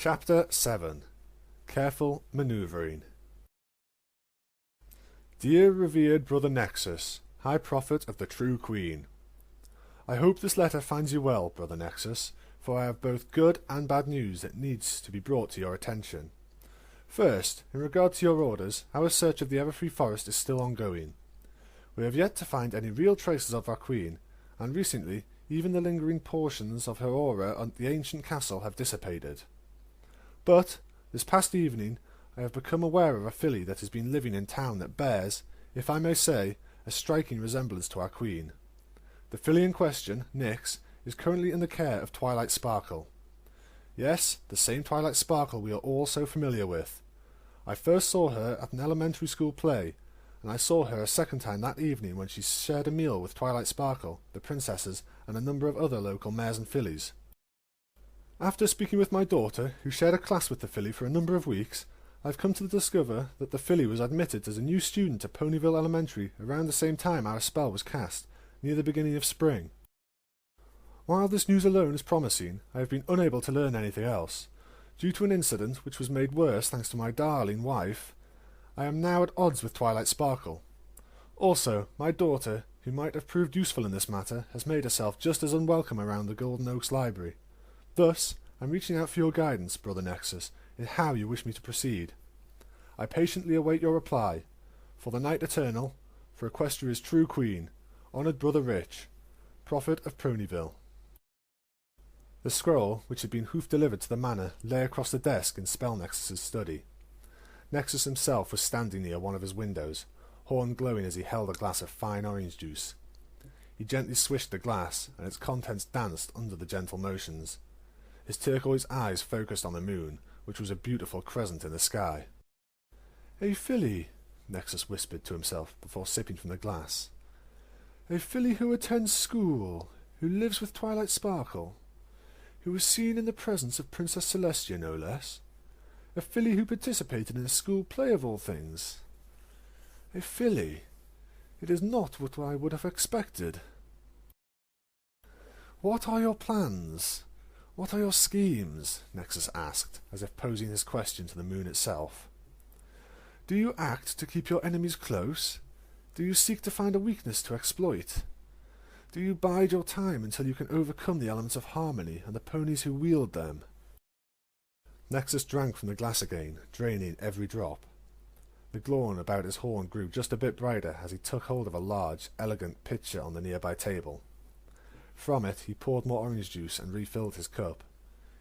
Chapter 7. Careful Manoeuvring. Dear revered Brother Nexus, High Prophet of the True Queen, I hope this letter finds you well, Brother Nexus, for I have both good and bad news that needs to be brought to your attention. First, in regard to your orders, our search of the Everfree Forest is still ongoing. We have yet to find any real traces of our Queen, and recently even the lingering portions of her aura on the ancient castle have dissipated. But, this past evening, I have become aware of a filly that has been living in town that bears, if I may say, a striking resemblance to our Queen. The filly in question, Nyx, is currently in the care of Twilight Sparkle. Yes, the same Twilight Sparkle we are all so familiar with. I first saw her at an elementary school play, and I saw her a second time that evening when she shared a meal with Twilight Sparkle, the princesses, and a number of other local mares and fillies. After speaking with my daughter, who shared a class with the filly for a number of weeks, I have come to discover that the filly was admitted as a new student at Ponyville Elementary around the same time our spell was cast, near the beginning of spring. While this news alone is promising, I have been unable to learn anything else. Due to an incident which was made worse thanks to my darling wife, I am now at odds with Twilight Sparkle. Also, my daughter, who might have proved useful in this matter, has made herself just as unwelcome around the Golden Oaks Library. Thus, I am reaching out for your guidance, Brother Nexus, in how you wish me to proceed. I patiently await your reply. For the Night Eternal, for Equestria's True Queen, Honoured Brother Rich, Prophet of Ponyville. The scroll, which had been hoof-delivered to the manor, lay across the desk in Spell Nexus's study. Nexus himself was standing near one of his windows, horn glowing as he held a glass of fine orange juice. He gently swished the glass, and its contents danced under the gentle motions. His turquoise eyes focused on the moon, which was a beautiful crescent in the sky. "A filly," Nexus whispered to himself before sipping from the glass. "A filly who attends school, who lives with Twilight Sparkle, who was seen in the presence of Princess Celestia, no less. A filly who participated in a school play of all things. A filly. It is not what I would have expected. What are your plans? What are your schemes?" Nexus asked, as if posing his question to the moon itself. "Do you act to keep your enemies close? Do you seek to find a weakness to exploit? Do you bide your time until you can overcome the elements of harmony and the ponies who wield them?" Nexus drank from the glass again, draining every drop. The glow about his horn grew just a bit brighter as he took hold of a large, elegant pitcher on the nearby table. From it he poured more orange juice and refilled his cup.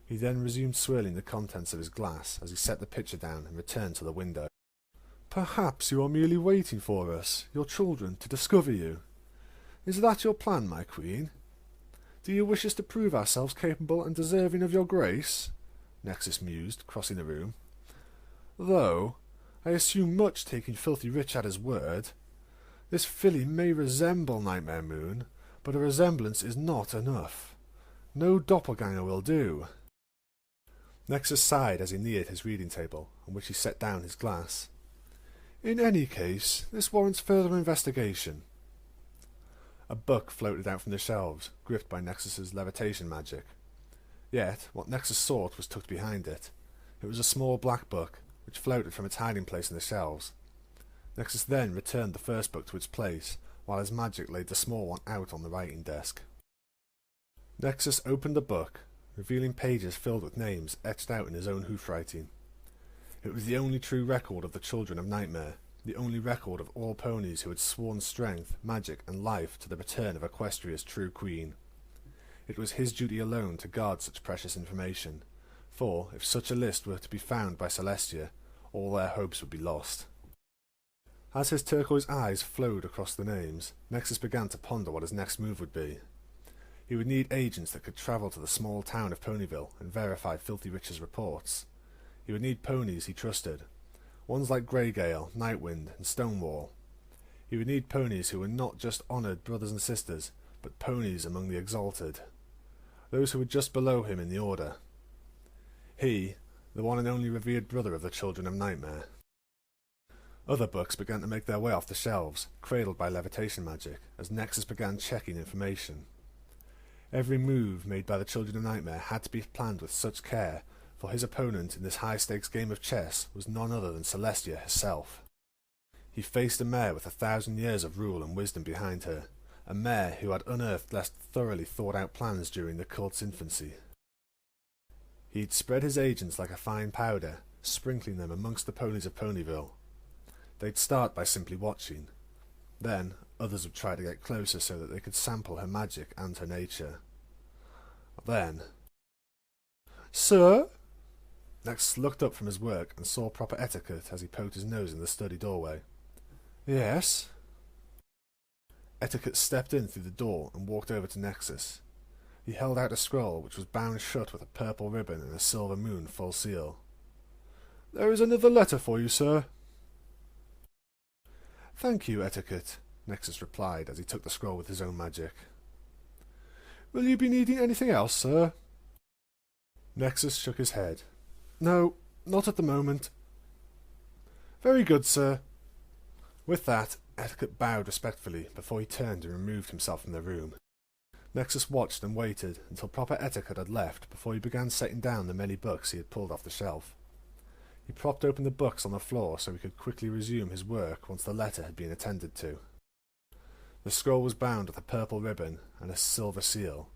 He then resumed swirling the contents of his glass as he set the pitcher down and returned to the window. "Perhaps you are merely waiting for us, your children, to discover you. Is that your plan, my queen? Do you wish us to prove ourselves capable and deserving of your grace?" Nexus mused, crossing the room. "Though, I assume much taking Filthy Rich at his word. This filly may resemble Nightmare Moon, but a resemblance is not enough. No doppelganger will do." Nexus sighed as he neared his reading table, on which he set down his glass. "In any case, this warrants further investigation." A book floated out from the shelves, gripped by Nexus's levitation magic. Yet, what Nexus sought was tucked behind it. It was a small black book, which floated from its hiding place in the shelves. Nexus then returned the first book to its place, while his magic laid the small one out on the writing desk. Nexus opened the book, revealing pages filled with names etched out in his own hoof-writing. It was the only true record of the Children of Nightmare, the only record of all ponies who had sworn strength, magic, and life to the return of Equestria's True Queen. It was his duty alone to guard such precious information, for if such a list were to be found by Celestia, all their hopes would be lost. As his turquoise eyes flowed across the names, Nexus began to ponder what his next move would be. He would need agents that could travel to the small town of Ponyville and verify Filthy Rich's reports. He would need ponies he trusted, ones like Greygale, Nightwind, and Stonewall. He would need ponies who were not just honoured brothers and sisters, but ponies among the exalted, those who were just below him in the order. He, the one and only revered brother of the Children of Nightmare. Other books began to make their way off the shelves, cradled by levitation magic, as Nexus began checking information. Every move made by the Children of Nightmare had to be planned with such care, for his opponent in this high-stakes game of chess was none other than Celestia herself. He faced a mare with 1,000 years of rule and wisdom behind her, a mare who had unearthed less thoroughly thought-out plans during the cult's infancy. He'd spread his agents like a fine powder, sprinkling them amongst the ponies of Ponyville. They'd start by simply watching. Then others would try to get closer so that they could sample her magic and her nature. Then... "Sir?" Nexus looked up from his work and saw proper etiquette as he poked his nose in the study doorway. "Yes?" Etiquette stepped in through the door and walked over to Nexus. He held out a scroll which was bound shut with a purple ribbon and a silver moon full seal. "There is another letter for you, sir." "Thank you, Etiquette," Nexus replied as he took the scroll with his own magic. "Will you be needing anything else, sir?" Nexus shook his head. "No, not at the moment." "Very good, sir." With that, Etiquette bowed respectfully before he turned and removed himself from the room. Nexus watched and waited until proper Etiquette had left before he began setting down the many books he had pulled off the shelf. He propped open the books on the floor so he could quickly resume his work once the letter had been attended to. The scroll was bound with a purple ribbon and a silver seal.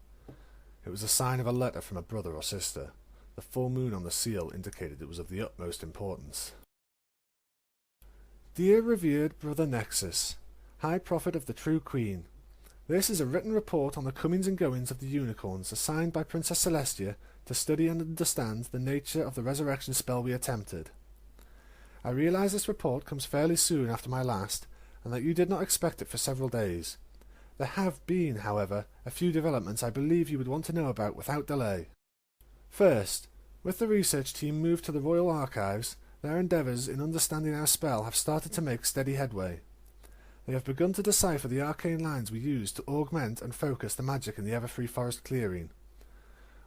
It was a sign of a letter from a brother or sister. The full moon on the seal indicated it was of the utmost importance. "Dear revered brother Nexus, High Prophet of the True Queen, this is a written report on the comings and goings of the unicorns assigned by Princess Celestia to study and understand the nature of the resurrection spell we attempted. I realize this report comes fairly soon after my last, and that you did not expect it for several days. There have been, however, a few developments I believe you would want to know about without delay. First, with the research team moved to the Royal Archives, their endeavours in understanding our spell have started to make steady headway. They have begun to decipher the arcane lines we use to augment and focus the magic in the Everfree Forest clearing.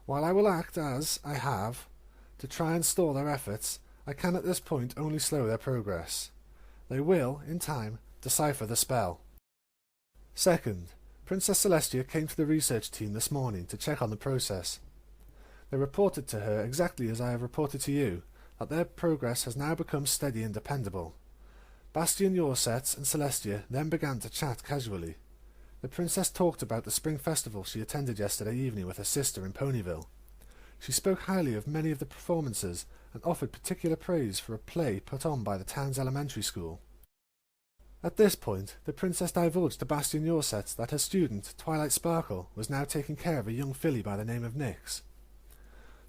While I will act as I have, to try and stall their efforts, I can at this point only slow their progress. They will, in time, decipher the spell. Second, Princess Celestia came to the research team this morning to check on the process. They reported to her exactly as I have reported to you, that their progress has now become steady and dependable. Bastion Yorsets and Celestia then began to chat casually. The princess talked about the spring festival she attended yesterday evening with her sister in Ponyville. She spoke highly of many of the performances and offered particular praise for a play put on by the town's elementary school. At this point, the princess divulged to Bastion Yorsets that her student, Twilight Sparkle, was now taking care of a young filly by the name of Nyx.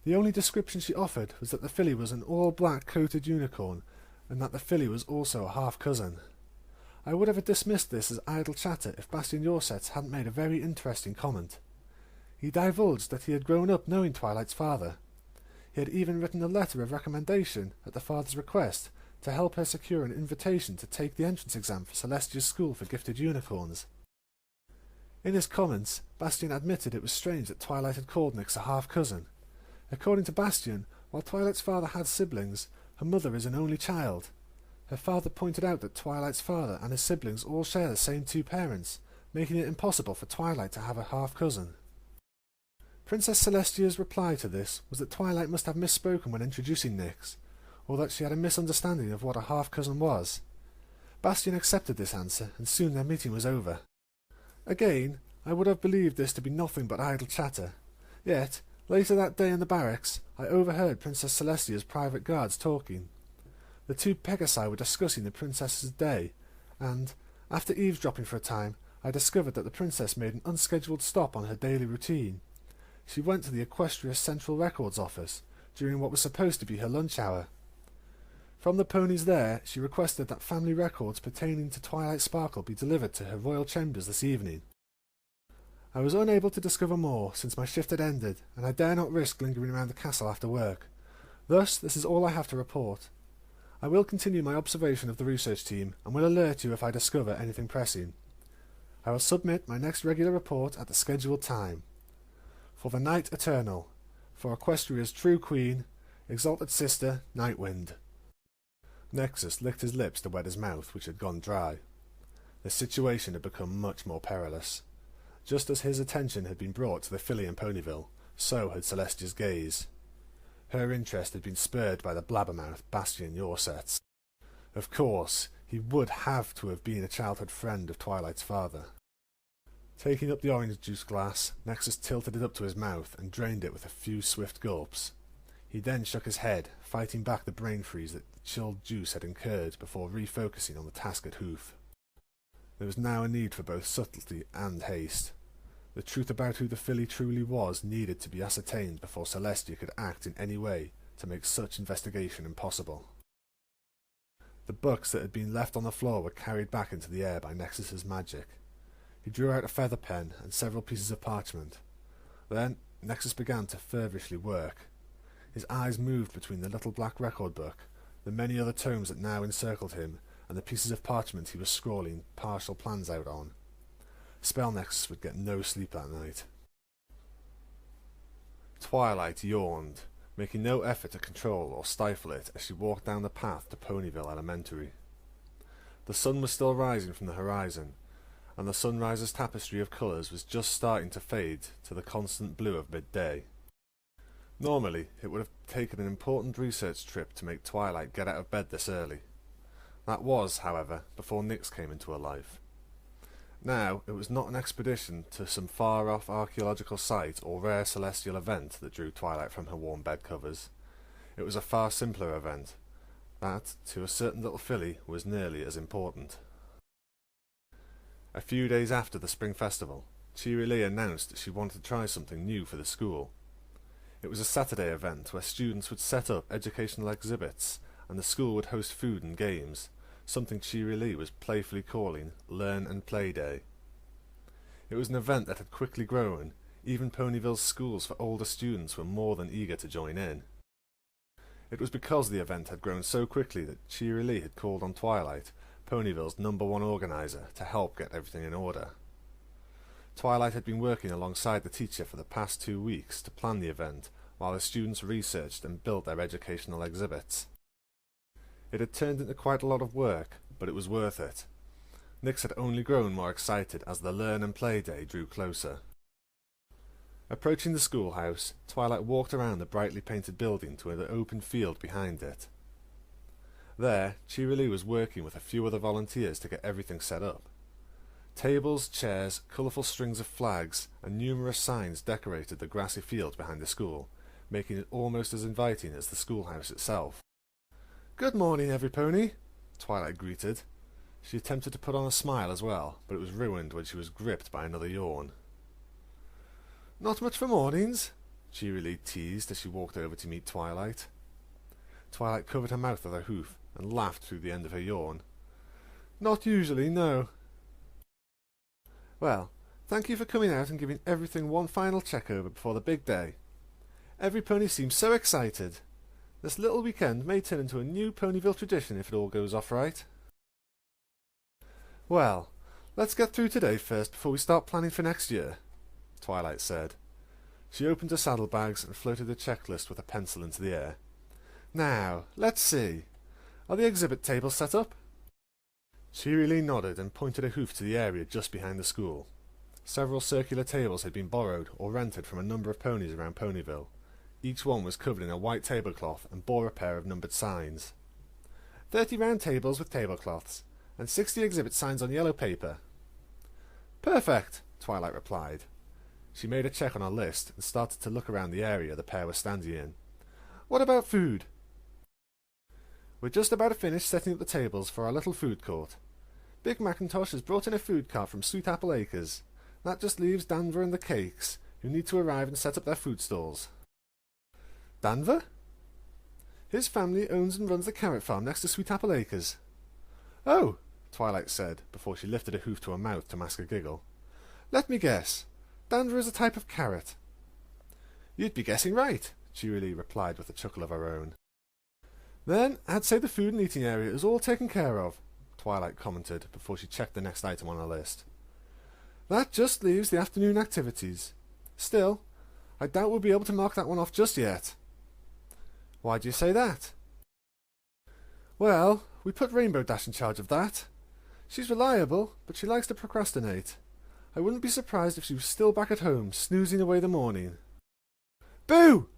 The only description she offered was that the filly was an all-black coated unicorn, and that the filly was also a half-cousin. I would have dismissed this as idle chatter if Bastion Yorsets hadn't made a very interesting comment. He divulged that he had grown up knowing Twilight's father. He had even written a letter of recommendation at the father's request to help her secure an invitation to take the entrance exam for Celestia's School for Gifted Unicorns. In his comments, Bastion admitted it was strange that Twilight had called Nyx a half-cousin. According to Bastion, while Twilight's father had siblings, her mother is an only child. Her father pointed out that Twilight's father and his siblings all share the same two parents, making it impossible for Twilight to have a half-cousin. Princess Celestia's reply to this was that Twilight must have misspoken when introducing Nyx, or that she had a misunderstanding of what a half-cousin was. Bastion accepted this answer, and soon their meeting was over. Again, I would have believed this to be nothing but idle chatter. Yet, later that day in the barracks, I overheard Princess Celestia's private guards talking. The two Pegasi were discussing the princess's day, and, after eavesdropping for a time, I discovered that the princess made an unscheduled stop on her daily routine. She went to the Equestria's Central Records office, during what was supposed to be her lunch hour. From the ponies there, she requested that family records pertaining to Twilight Sparkle be delivered to her royal chambers this evening. I was unable to discover more, since my shift had ended, and I dare not risk lingering around the castle after work. Thus, this is all I have to report. I will continue my observation of the research team, and will alert you if I discover anything pressing. I will submit my next regular report at the scheduled time. For the Night Eternal. For Equestria's True Queen, Exalted Sister, Nightwind. Nexus licked his lips to wet his mouth, which had gone dry. The situation had become much more perilous. Just as his attention had been brought to the filly in Ponyville, so had Celestia's gaze. Her interest had been spurred by the blabbermouth Bastian Yorset's. Of course, he would have to have been a childhood friend of Twilight's father. Taking up the orange juice glass, Nexus tilted it up to his mouth and drained it with a few swift gulps. He then shook his head, fighting back the brain freeze that the chilled juice had incurred before refocusing on the task at hoof. There was now a need for both subtlety and haste. The truth about who the filly truly was needed to be ascertained before Celestia could act in any way to make such investigation impossible. The books that had been left on the floor were carried back into the air by Nexus's magic. He drew out a feather pen and several pieces of parchment. Then Nexus began to feverishly work. His eyes moved between the little black record book, the many other tomes that now encircled him, and the pieces of parchment he was scrawling partial plans out on. Spell Nexus would get no sleep that night. Twilight yawned, making no effort to control or stifle it as she walked down the path to Ponyville Elementary. The sun was still rising from the horizon, and the sunriser's tapestry of colours was just starting to fade to the constant blue of midday. Normally, it would have taken an important research trip to make Twilight get out of bed this early. That was, however, before Nyx came into her life. Now, it was not an expedition to some far-off archaeological site or rare celestial event that drew Twilight from her warm bed covers. It was a far simpler event, that, to a certain little filly, was nearly as important. A few days after the spring festival, Cheerilee announced that she wanted to try something new for the school. It was a Saturday event where students would set up educational exhibits and the school would host food and games, something Cheerilee was playfully calling Learn and Play Day. It was an event that had quickly grown. Even Ponyville's schools for older students were more than eager to join in. It was because the event had grown so quickly that Cheerilee had called on Twilight, Ponyville's #1 organiser, to help get everything in order. Twilight had been working alongside the teacher for the past 2 weeks to plan the event, while the students researched and built their educational exhibits. It had turned into quite a lot of work, but it was worth it. Nyx had only grown more excited as the Learn and Play Day drew closer. Approaching the schoolhouse, Twilight walked around the brightly painted building to the open field behind it. There, Cheerilee was working with a few other volunteers to get everything set up. Tables, chairs, colourful strings of flags, and numerous signs decorated the grassy field behind the school, making it almost as inviting as the schoolhouse itself. "Good morning, everypony," Twilight greeted. She attempted to put on a smile as well, but it was ruined when she was gripped by another yawn. "Not much for mornings," Cheerilee teased as she walked over to meet Twilight. Twilight covered her mouth with her hoof and laughed through the end of her yawn. "Not usually, no." "Well, thank you for coming out and giving everything one final check-over before the big day. Everypony seems so excited. This little weekend may turn into a new Ponyville tradition if it all goes off right." "Well, let's get through today first before we start planning for next year," Twilight said. She opened her saddlebags and floated a checklist with a pencil into the air. "Now, let's see. Are the exhibit tables set up?" Cheerilee nodded and pointed a hoof to the area just behind the school. Several circular tables had been borrowed or rented from a number of ponies around Ponyville. Each one was covered in a white tablecloth and bore a pair of numbered signs. 30 round tables with tablecloths, and 60 exhibit signs on yellow paper." "Perfect," Twilight replied. She made a check on her list and started to look around the area the pair were standing in. "What about food?" "We're just about to finish setting up the tables for our little food court. Big Macintosh has brought in a food cart from Sweet Apple Acres. That just leaves Danver and the Cakes, who need to arrive and set up their food stalls." "Danver?" "His family owns and runs the carrot farm next to Sweet Apple Acres." "Oh," Twilight said, before she lifted a hoof to her mouth to mask a giggle. "Let me guess. Danver is a type of carrot." "You'd be guessing right," Cheerilee replied with a chuckle of her own. "Then I'd say the food and eating area is all taken care of," Twilight commented before she checked the next item on her list. "That just leaves the afternoon activities. Still, I doubt we'll be able to mark that one off just yet." "Why do you say that?" "Well, we put Rainbow Dash in charge of that. She's reliable, but she likes to procrastinate. I wouldn't be surprised if she was still back at home, snoozing away the morning." "Boo!"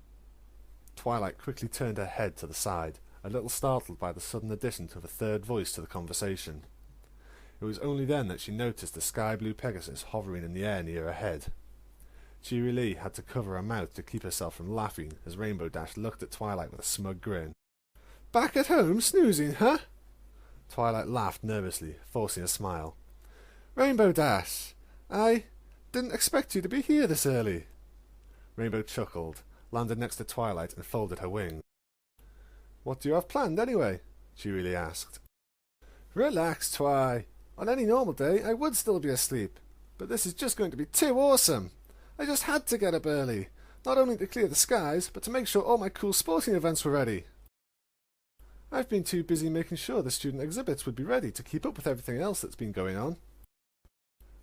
Twilight quickly turned her head to the side, a little startled by the sudden addition of a third voice to the conversation. It was only then that she noticed the sky-blue Pegasus hovering in the air near her head. Cheery Lee had to cover her mouth to keep herself from laughing as Rainbow Dash looked at Twilight with a smug grin. "Back at home, snoozing, huh?" Twilight laughed nervously, forcing a smile. "Rainbow Dash, I didn't expect you to be here this early." Rainbow chuckled, landed next to Twilight and folded her wings. "What do you have planned, anyway?" Cheery Lee asked. "Relax, Twi. On any normal day, I would still be asleep. But this is just going to be too awesome. I just had to get up early, not only to clear the skies, but to make sure all my cool sporting events were ready. I've been too busy making sure the student exhibits would be ready to keep up with everything else that's been going on."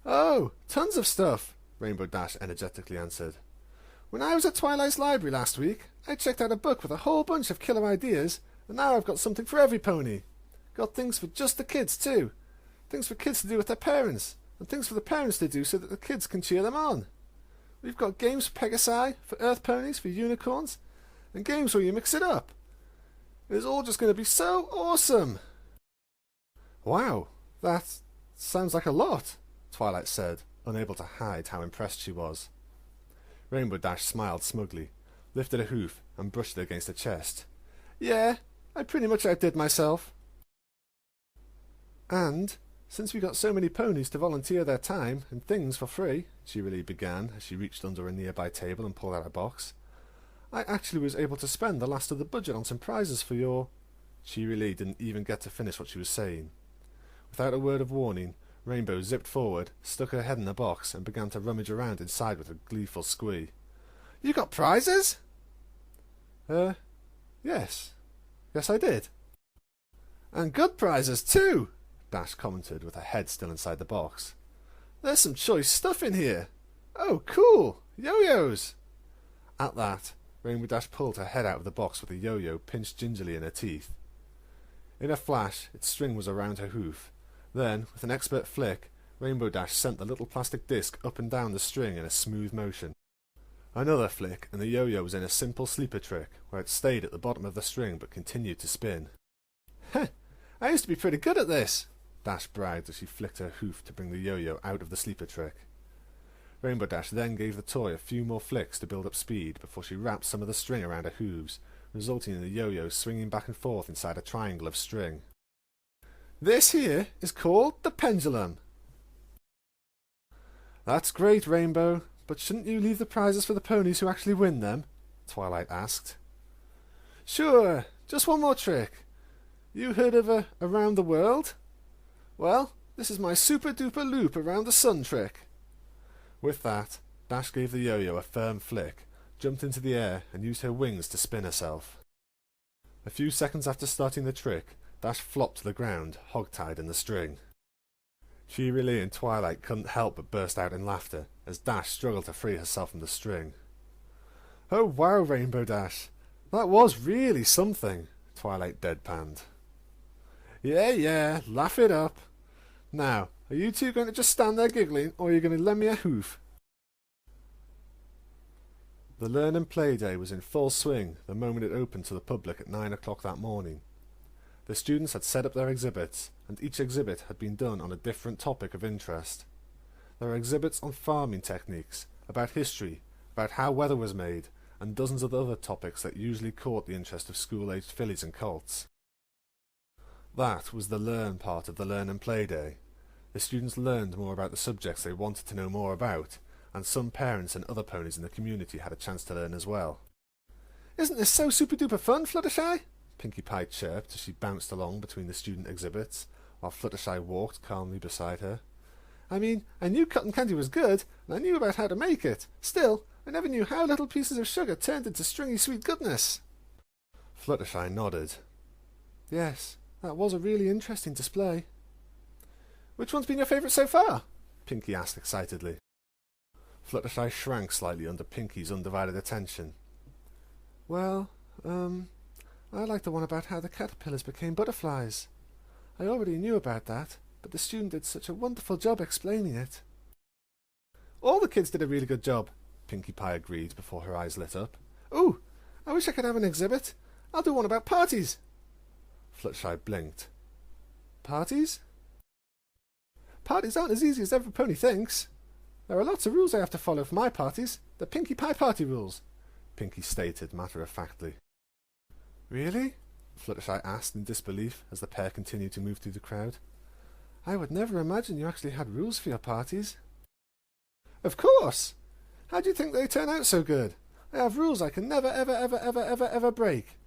"Oh, tons of stuff," Rainbow Dash energetically answered. "When I was at Twilight's library last week, I checked out a book with a whole bunch of killer ideas, and now I've got something for every pony. Got things for just the kids, too. Things for kids to do with their parents, and things for the parents to do so that the kids can cheer them on. We've got games for Pegasi, for Earth ponies, for unicorns, and games where you mix it up. It is all just going to be so awesome." "Wow, that sounds like a lot," Twilight said, unable to hide how impressed she was. Rainbow Dash smiled smugly, lifted a hoof, and brushed it against her chest. "Yeah, I pretty much outdid myself." "And since we got so many ponies to volunteer their time and things for free," Cheery Lee began as she reached under a nearby table and pulled out a box, "I actually was able to spend the last of the budget on some prizes for your—" Cheery Lee didn't even get to finish what she was saying. Without a word of warning, Rainbow zipped forward, stuck her head in the box, and began to rummage around inside with a gleeful squeak. "You got prizes?" Yes. Yes, I did." "And good prizes, too," Dash commented with her head still inside the box. "There's some choice stuff in here. Oh, cool! Yo-yos!" At that, Rainbow Dash pulled her head out of the box with a yo-yo pinched gingerly in her teeth. In a flash, its string was around her hoof. Then, with an expert flick, Rainbow Dash sent the little plastic disc up and down the string in a smooth motion. Another flick, and the yo-yo was in a simple sleeper trick, where it stayed at the bottom of the string but continued to spin. "Heh, I used to be pretty good at this," Dash bragged as she flicked her hoof to bring the yo-yo out of the sleeper trick. Rainbow Dash then gave the toy a few more flicks to build up speed before she wrapped some of the string around her hooves, resulting in the yo-yo swinging back and forth inside a triangle of string. "This here is called the pendulum." "That's great, Rainbow, but shouldn't you leave the prizes for the ponies who actually win them?" Twilight asked. "Sure, just one more trick. You heard of a around the world? Well, this is my super-duper loop around the sun trick." With that, Dash gave the yo-yo a firm flick, jumped into the air, and used her wings to spin herself. A few seconds after starting the trick, Dash flopped to the ground, hog-tied in the string. Cheery Lee and Twilight couldn't help but burst out in laughter as Dash struggled to free herself from the string. "Oh wow, Rainbow Dash, that was really something," Twilight deadpanned. Yeah, laugh it up. Now, are you two going to just stand there giggling, or are you going to lend me a hoof?" The Learn and Play Day was in full swing the moment it opened to the public at 9 o'clock that morning. The students had set up their exhibits, and each exhibit had been done on a different topic of interest. There were exhibits on farming techniques, about history, about how weather was made, and dozens of other topics that usually caught the interest of school-aged fillies and colts. That was the learn part of the Learn and Play Day. The students learned more about the subjects they wanted to know more about, and some parents and other ponies in the community had a chance to learn as well. "Isn't this so super-duper fun, Fluttershy?" Pinkie Pie chirped as she bounced along between the student exhibits, while Fluttershy walked calmly beside her. "I mean, I knew cotton candy was good, and I knew about how to make it. Still, I never knew how little pieces of sugar turned into stringy sweet goodness." Fluttershy nodded. "Yes, that was a really interesting display." "Which one's been your favourite so far?" Pinkie asked excitedly. Fluttershy shrank slightly under Pinkie's undivided attention. "Well, I like the one about how the caterpillars became butterflies. I already knew about that, but the student did such a wonderful job explaining it." "All the kids did a really good job," Pinkie Pie agreed before her eyes lit up. "Ooh, I wish I could have an exhibit. I'll do one about parties. Fluttershy blinked. Parties? Parties aren't as easy as everypony thinks. There are lots of rules I have to follow for my parties. The Pinkie Pie party rules, Pinkie stated matter-of-factly. Really? Fluttershy asked in disbelief as the pair continued to move through the crowd. I would never imagine you actually had rules for your parties. Of course! How do you think they turn out so good? I have rules I can never ever break.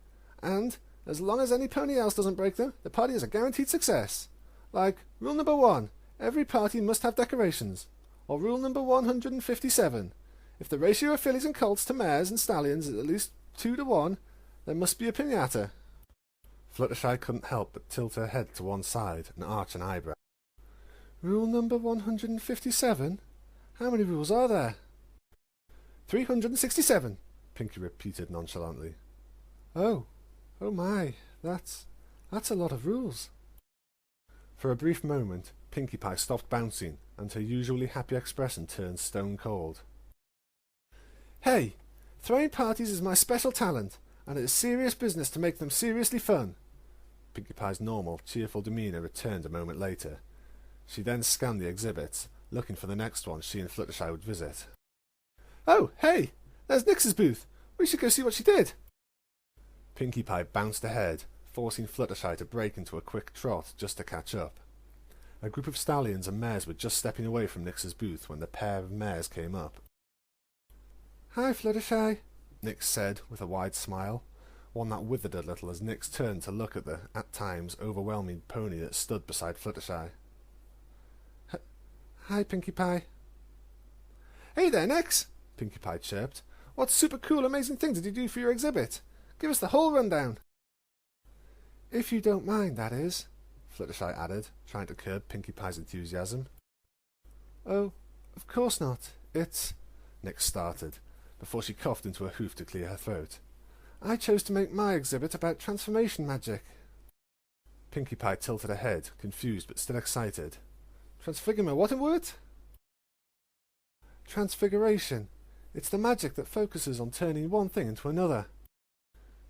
And, as long as any pony else doesn't break them, the party is a guaranteed success. Like, rule number 1, every party must have decorations. Or rule number 157, if the ratio of fillies and colts to mares and stallions is at least 2 to 1, there must be a piñata. Fluttershy couldn't help but tilt her head to one side and arch an eyebrow. Rule number 157? How many rules are there? 367, Pinkie repeated nonchalantly. Oh my, that's a lot of rules. For a brief moment, Pinkie Pie stopped bouncing, and her usually happy expression turned stone cold. Hey, throwing parties is my special talent, and it is serious business to make them seriously fun. Pinkie Pie's normal, cheerful demeanour returned a moment later. She then scanned the exhibits, looking for the next one she and Fluttershy would visit. Oh, hey, there's Nyx's booth. We should go see what she did. Pinkie Pie bounced ahead, forcing Fluttershy to break into a quick trot just to catch up. A group of stallions and mares were just stepping away from Nyx's booth when the pair of mares came up. Hi, Fluttershy, Nyx said with a wide smile, one that withered a little as Nyx turned to look at the, at times, overwhelming pony that stood beside Fluttershy. Hi, Pinkie Pie. Hey there, Nyx, Pinkie Pie chirped. What super cool, amazing thing did you do for your exhibit? Give us the whole rundown. If you don't mind, that is, Fluttershy added, trying to curb Pinkie Pie's enthusiasm. Oh, of course not. It's... Nyx started, before she coughed into a hoof to clear her throat. I chose to make my exhibit about transformation magic. Pinkie Pie tilted her head, confused but still excited. Transfigurement, what in word? Transfiguration. It's the magic that focuses on turning one thing into another.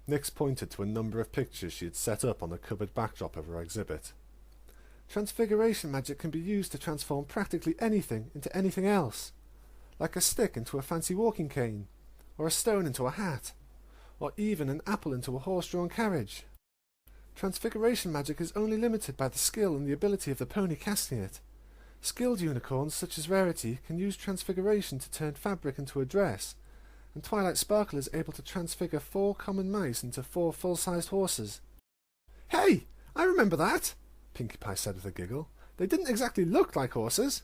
Nyx pointed to a number of pictures she had set up on the cupboard backdrop of her exhibit. Transfiguration magic can be used to transform practically anything into anything else, like a stick into a fancy walking cane, or a stone into a hat, or even an apple into a horse-drawn carriage. Transfiguration magic is only limited by the skill and the ability of the pony casting it. Skilled unicorns, such as Rarity, can use transfiguration to turn fabric into a dress, and Twilight Sparkle is able to transfigure 4 common mice into 4 full-sized horses. Hey, I remember that, Pinkie Pie said with a giggle. They didn't exactly look like horses.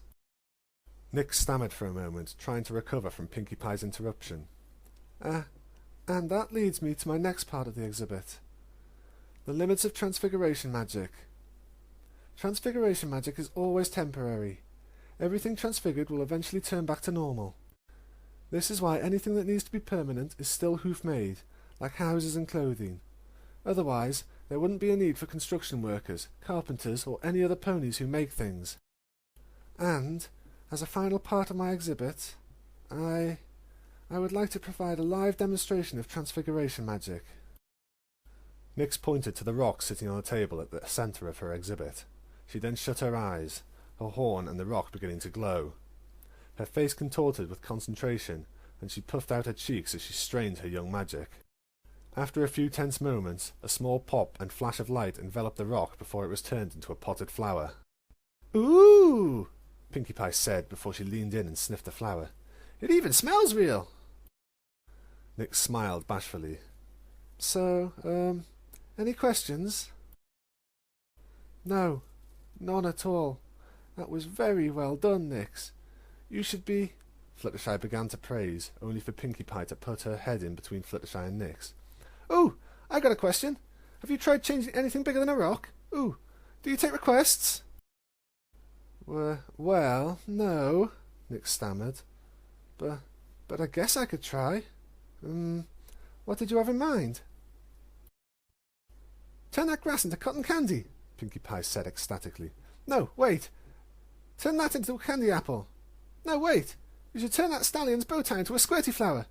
Nyx stammered for a moment, trying to recover from Pinkie Pie's interruption. And that leads me to my next part of the exhibit. The limits of transfiguration magic. Transfiguration magic is always temporary. Everything transfigured will eventually turn back to normal. This is why anything that needs to be permanent is still hoof-made, like houses and clothing. Otherwise, there wouldn't be a need for construction workers, carpenters, or any other ponies who make things. And, as a final part of my exhibit, I would like to provide a live demonstration of transfiguration magic. Nyx pointed to the rock sitting on a table at the centre of her exhibit. She then shut her eyes, her horn and the rock beginning to glow. Her face contorted with concentration, and she puffed out her cheeks as she strained her young magic. After a few tense moments, a small pop and flash of light enveloped the rock before it was turned into a potted flower. Ooh! Pinkie Pie said before she leaned in and sniffed the flower. It even smells real! Nyx smiled bashfully. So, any questions? No, none at all. That was very well done, Nyx. You should be... Fluttershy began to praise, only for Pinkie Pie to put her head in between Fluttershy and Nyx. Ooh, I got a question. Have you tried changing anything bigger than a rock? Ooh, do you take requests? Well, no, Nyx stammered. But I guess I could try. What did you have in mind? Turn that grass into cotton candy, Pinkie Pie said ecstatically. No, wait. Turn that into a candy apple. No, wait. You should turn that stallion's bow tie into a squirty flower.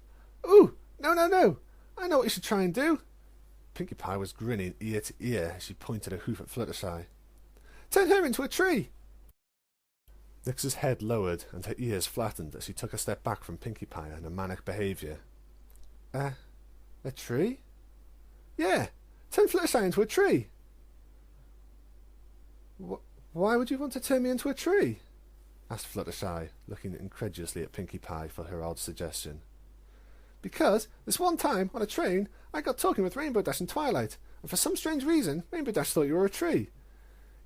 Ooh, no. I know what you should try and do. Pinkie Pie was grinning ear to ear as she pointed a hoof at Fluttershy. Turn her into a tree! Nyx's head lowered and her ears flattened as she took a step back from Pinkie Pie and her manic behaviour. A tree? Yeah, turn Fluttershy into a tree! Why would you want to turn me into a tree? Asked Fluttershy, looking incredulously at Pinkie Pie for her odd suggestion. Because this one time, on a train, I got talking with Rainbow Dash and Twilight, and for some strange reason, Rainbow Dash thought you were a tree.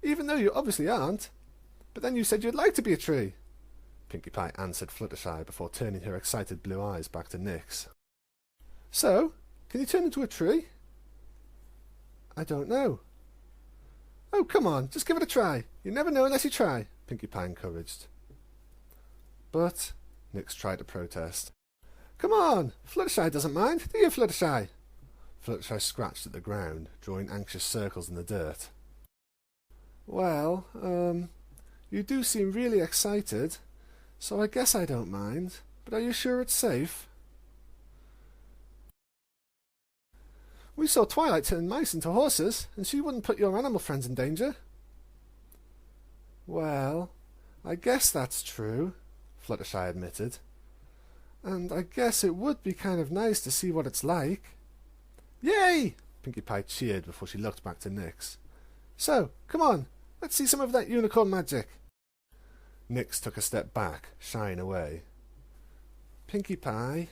Even though you obviously aren't. But then you said you'd like to be a tree. Pinkie Pie answered Fluttershy before turning her excited blue eyes back to Nyx. So, can you turn into a tree? I don't know. Oh, come on, just give it a try. You never know unless you try, Pinkie Pie encouraged. But, Nyx tried to protest. Come on, Fluttershy doesn't mind, do you, Fluttershy? Fluttershy scratched at the ground, drawing anxious circles in the dirt. Well, you do seem really excited, so I guess I don't mind, but are you sure it's safe? We saw Twilight turn mice into horses, and she wouldn't put your animal friends in danger. Well, I guess that's true, Fluttershy admitted. And I guess it would be kind of nice to see what it's like. Yay! Pinkie Pie cheered before she looked back to Nyx. So, come on, let's see some of that unicorn magic. Nyx took a step back, shying away. Pinkie Pie,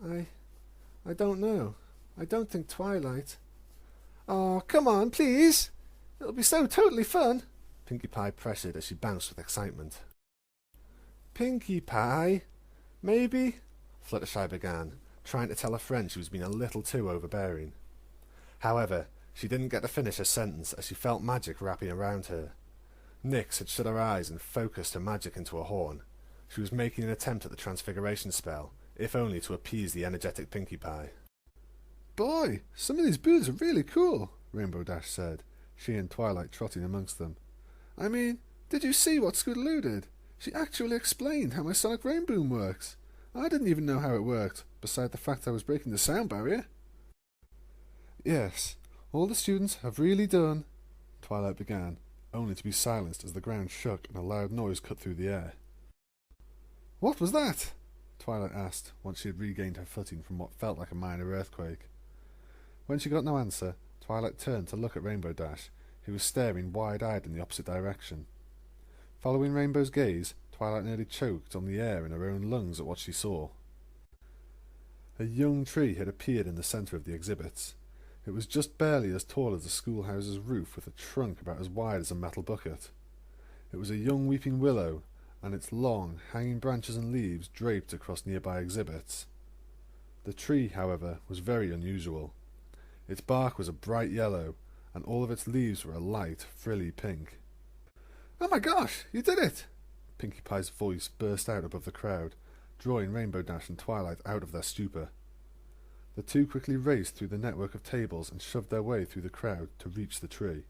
I don't know. I don't think Twilight... Oh, come on, please! It'll be so totally fun! Pinkie Pie pressured as she bounced with excitement. Pinkie Pie, maybe... Fluttershy began, trying to tell her friend she was being a little too overbearing. However, she didn't get to finish her sentence as she felt magic wrapping around her. Nyx had shut her eyes and focused her magic into a horn. She was making an attempt at the transfiguration spell, if only to appease the energetic Pinkie Pie. Boy, some of these booths are really cool, Rainbow Dash said, she and Twilight trotting amongst them. I mean, did you see what Scootaloo did? She actually explained how my sonic rain boom works. I didn't even know how it worked, beside the fact I was breaking the sound barrier. Yes, all the students have really done, Twilight began, only to be silenced as the ground shook and a loud noise cut through the air. What was that? Twilight asked, once she had regained her footing from what felt like a minor earthquake. When she got no answer, Twilight turned to look at Rainbow Dash, who was staring wide-eyed in the opposite direction. Following Rainbow's gaze, Twilight nearly choked on the air in her own lungs at what she saw. A young tree had appeared in the centre of the exhibits. It was just barely as tall as the schoolhouse's roof, with a trunk about as wide as a metal bucket. It was a young weeping willow, and its long, hanging branches and leaves draped across nearby exhibits. The tree, however, was very unusual. Its bark was a bright yellow, and all of its leaves were a light, frilly pink. Oh my gosh, you did it! Pinkie Pie's voice burst out above the crowd, drawing Rainbow Dash and Twilight out of their stupor. The two quickly raced through the network of tables and shoved their way through the crowd to reach the tree.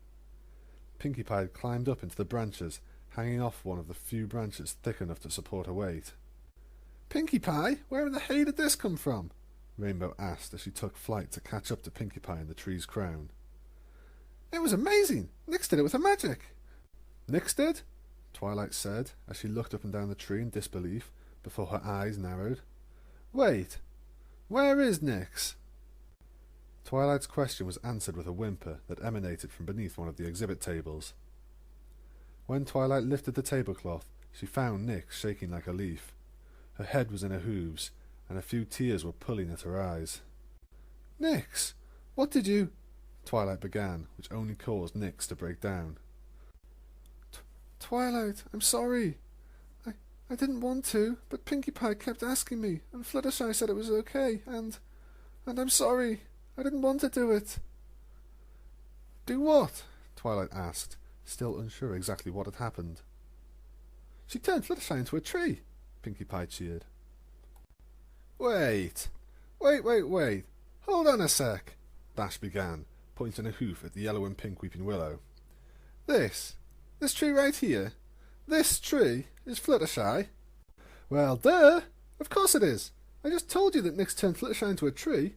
Pinkie Pie had climbed up into the branches, hanging off one of the few branches thick enough to support her weight. Pinkie Pie, where in the hay did this come from? Rainbow asked as she took flight to catch up to Pinkie Pie in the tree's crown. It was amazing! Nyx did it with her magic! Nyx did? Twilight said, as she looked up and down the tree in disbelief, before her eyes narrowed. Wait, where is Nyx? Twilight's question was answered with a whimper that emanated from beneath one of the exhibit tables. When Twilight lifted the tablecloth, she found Nyx shaking like a leaf. Her head was in her hooves, and a few tears were pulling at her eyes. Nyx, what did you... Twilight began, which only caused Nyx to break down. Twilight, I'm sorry. I didn't want to, but Pinkie Pie kept asking me, and Fluttershy said it was okay, and I'm sorry. I didn't want to do it. Do what? Twilight asked, still unsure exactly what had happened. She turned Fluttershy into a tree, Pinkie Pie cheered. Wait. Hold on a sec, Dash began, pointing a hoof at the yellow and pink weeping willow. This tree right here, this tree is Fluttershy. Well, duh! Of course it is. I just told you that Nyx turned Fluttershy into a tree.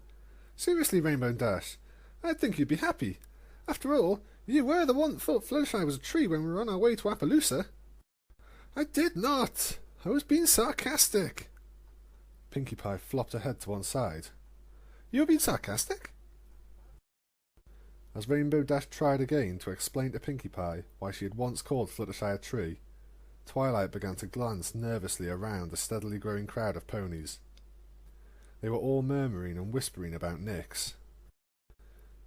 Seriously, Rainbow Dash, I think you'd be happy. After all, you were the one that thought Fluttershy was a tree when we were on our way to Appaloosa. I did not. I was being sarcastic. Pinkie Pie flopped her head to one side. You were being sarcastic? As Rainbow Dash tried again to explain to Pinkie Pie why she had once called Fluttershy a tree, Twilight began to glance nervously around the steadily growing crowd of ponies. They were all murmuring and whispering about Nyx.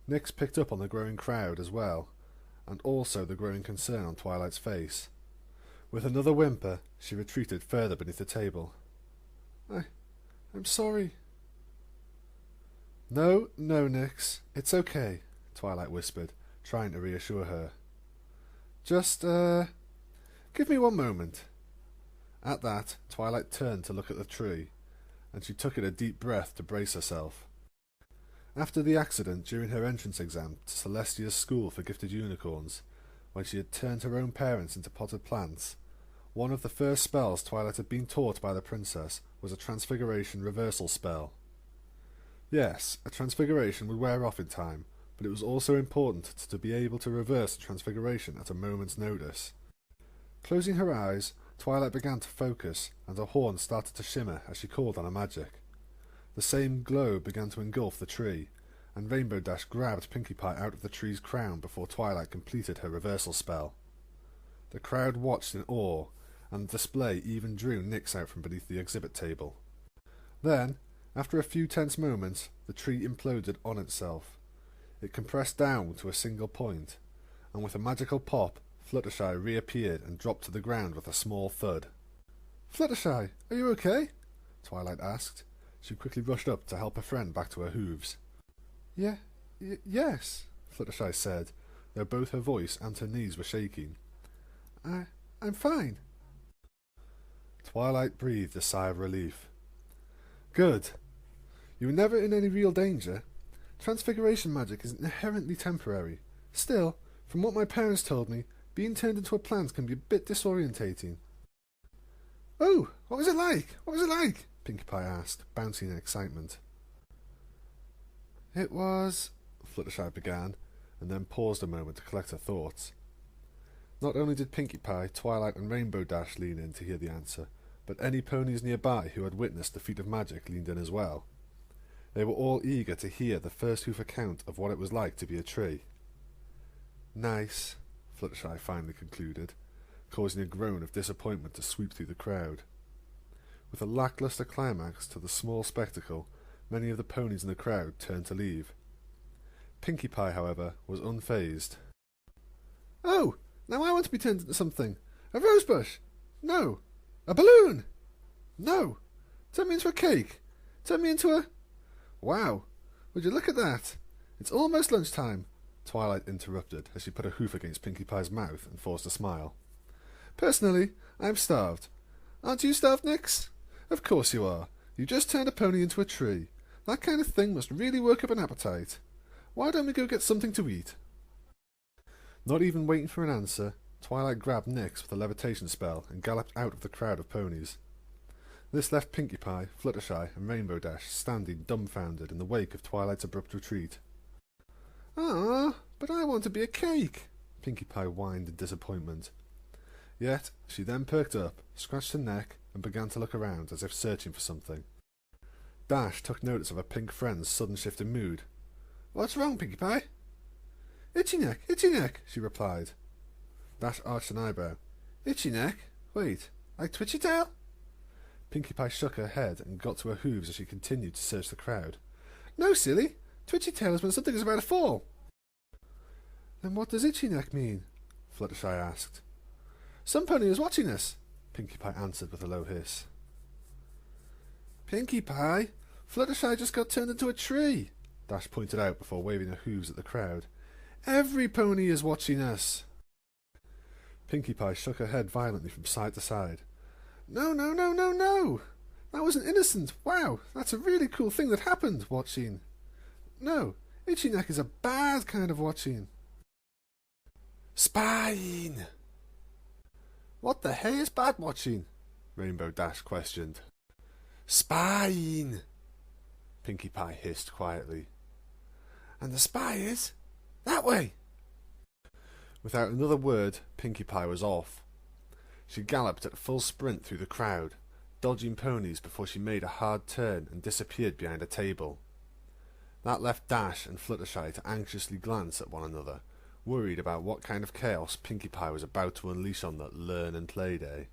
Nyx picked up on the growing crowd as well, and also the growing concern on Twilight's face. With another whimper, she retreated further beneath the table. I'm sorry. No, Nyx, it's okay, Twilight whispered, trying to reassure her. Just, give me one moment. At that, Twilight turned to look at the tree, and she took in a deep breath to brace herself. After the accident during her entrance exam to Celestia's School for Gifted Unicorns, when she had turned her own parents into potted plants, one of the first spells Twilight had been taught by the princess was a transfiguration reversal spell. Yes, a transfiguration would wear off in time, but it was also important to be able to reverse the transfiguration at a moment's notice. Closing her eyes, Twilight began to focus, and her horn started to shimmer as she called on her magic. The same glow began to engulf the tree, and Rainbow Dash grabbed Pinkie Pie out of the tree's crown before Twilight completed her reversal spell. The crowd watched in awe, and the display even drew Nyx out from beneath the exhibit table. Then, after a few tense moments, the tree imploded on itself. It compressed down to a single point, and with a magical pop, Fluttershy reappeared and dropped to the ground with a small thud. Fluttershy, are you okay? Twilight asked. She quickly rushed up to help her friend back to her hooves. Yes, Fluttershy said, though both her voice and her knees were shaking. I'm fine. Twilight breathed a sigh of relief. Good. You were never in any real danger. Transfiguration magic is inherently temporary. Still, from what my parents told me, being turned into a plant can be a bit disorientating. Oh, what was it like? What was it like? Pinkie Pie asked, bouncing in excitement. It was... Fluttershy began, and then paused a moment to collect her thoughts. Not only did Pinkie Pie, Twilight and Rainbow Dash lean in to hear the answer, but any ponies nearby who had witnessed the feat of magic leaned in as well. They were all eager to hear the first hoof account of what it was like to be a tree. Nice, Fluttershy finally concluded, causing a groan of disappointment to sweep through the crowd. With a lacklustre climax to the small spectacle, many of the ponies in the crowd turned to leave. Pinkie Pie, however, was unfazed. Oh, now I want to be turned into something. A rosebush. No. A balloon. No. Turn me into a cake. Turn me into a... Wow. Would you look at that? It's almost lunchtime, Twilight interrupted as she put a hoof against Pinkie Pie's mouth and forced a smile. Personally, I'm starved. Aren't you starved, Nyx? Of course you are. You just turned a pony into a tree. That kind of thing must really work up an appetite. Why don't we go get something to eat? Not even waiting for an answer, Twilight grabbed Nyx with a levitation spell and galloped out of the crowd of ponies. This left Pinkie Pie, Fluttershy, and Rainbow Dash standing dumbfounded in the wake of Twilight's abrupt retreat. Ah, but I want to be a cake, Pinkie Pie whined in disappointment. Yet she then perked up, scratched her neck, and began to look around as if searching for something. Dash took notice of her pink friend's sudden shift in mood. What's wrong, Pinkie Pie? Itchy neck, she replied. Dash arched an eyebrow. Itchy neck? Wait, like Twitchy Tail? Pinkie Pie shook her head and got to her hooves as she continued to search the crowd. No, silly. Twitchy Tail is when something is about to fall. Then what does itchy neck mean? Fluttershy asked. Some pony is watching us, Pinkie Pie answered with a low hiss. Pinkie Pie, Fluttershy just got turned into a tree, Dash pointed out before waving her hooves at the crowd. Every pony is watching us. Pinkie Pie shook her head violently from side to side. No. That wasn't innocent. Wow, that's a really cool thing that happened, watching. No, itchy neck is a bad kind of watching. Spying. What the hey is bad watching? Rainbow Dash questioned. Spying, Pinkie Pie hissed quietly. And the spy is... that way! Without another word, Pinkie Pie was off. She galloped at full sprint through the crowd, dodging ponies before she made a hard turn and disappeared behind a table. That left Dash and Fluttershy to anxiously glance at one another, worried about what kind of chaos Pinkie Pie was about to unleash on that Learn and Play day.